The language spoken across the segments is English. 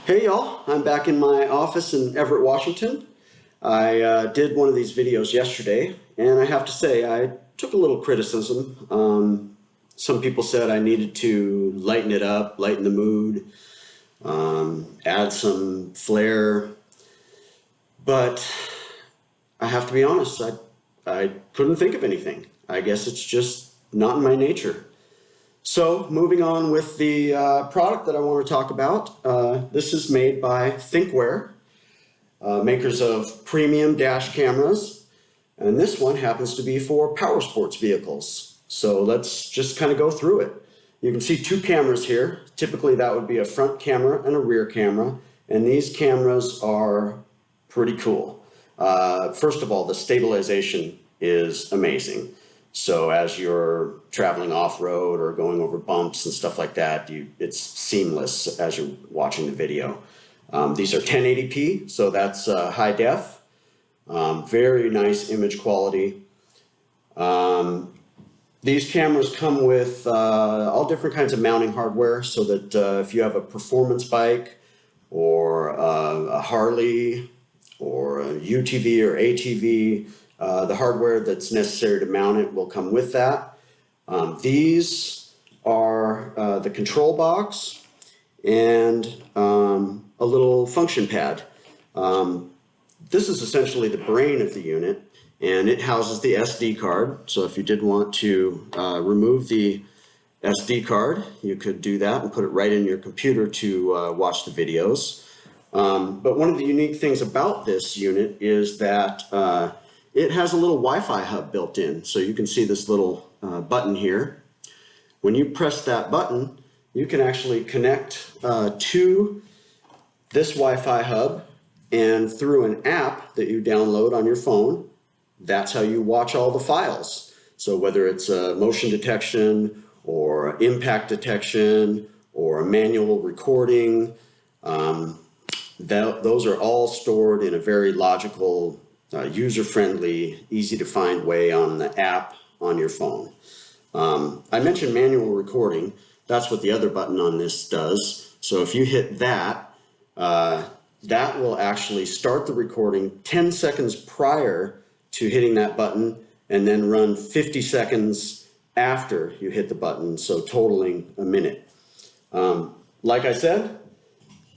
Hey y'all, I'm back in my office in Everett, Washington. I did one of these videos yesterday, and I have to say I took a little criticism. Some people said I needed to lighten it up, lighten the mood, add some flair, but I have to be honest, I couldn't think of anything. I guess it's just not in my nature. So moving on with the product that I want to talk about, this is made by Thinkware, makers of premium dash cameras, and this one happens to be for powersports vehicles. So let's just kind of go through it. You can see two cameras here. Typically that would be a front camera and a rear camera, and these cameras are pretty cool. First of all, the stabilization is amazing. So as you're traveling off-road or going over bumps and stuff like that, it's seamless as you're watching the video. These are 1080p, so that's high def. Very nice image quality. These cameras come with all different kinds of mounting hardware, so that if you have a performance bike or a Harley or a UTV or ATV, the hardware that's necessary to mount it will come with that. These are the control box and a little function pad. This is essentially the brain of the unit, and it houses the SD card. So if you did want to remove the SD card, you could do that and put it right in your computer to watch the videos. But one of the unique things about this unit is that it has a little Wi-Fi hub built in. So you can see this little button here. When you press that button, you can actually connect to this Wi-Fi hub, and through an app that you download on your phone, that's how you watch all the files. So whether it's a motion detection or impact detection or a manual recording, those are all stored in a very logical, user-friendly, easy-to-find way on the app on your phone. I mentioned manual recording. That's what the other button on this does. So if you hit that, that will actually start the recording 10 seconds prior to hitting that button, and then run 50 seconds after you hit the button, so totaling a minute. Like I said,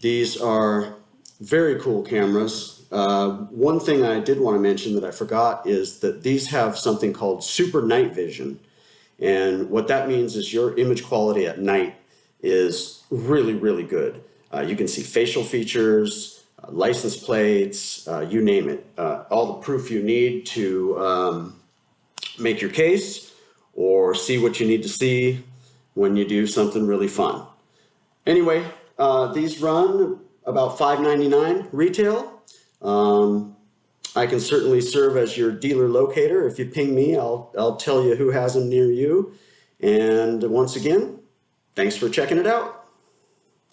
these are very cool cameras. One thing I did want to mention that I forgot is that these have something called super night vision. And what that means is your image quality at night is really, really good. You can see facial features, license plates, you name it. All the proof you need to make your case or see what you need to see when you do something really fun. Anyway, these run about $5.99 retail. I can certainly serve as your dealer locator. If you ping me, I'll tell you who has them near you. And once again, thanks for checking it out.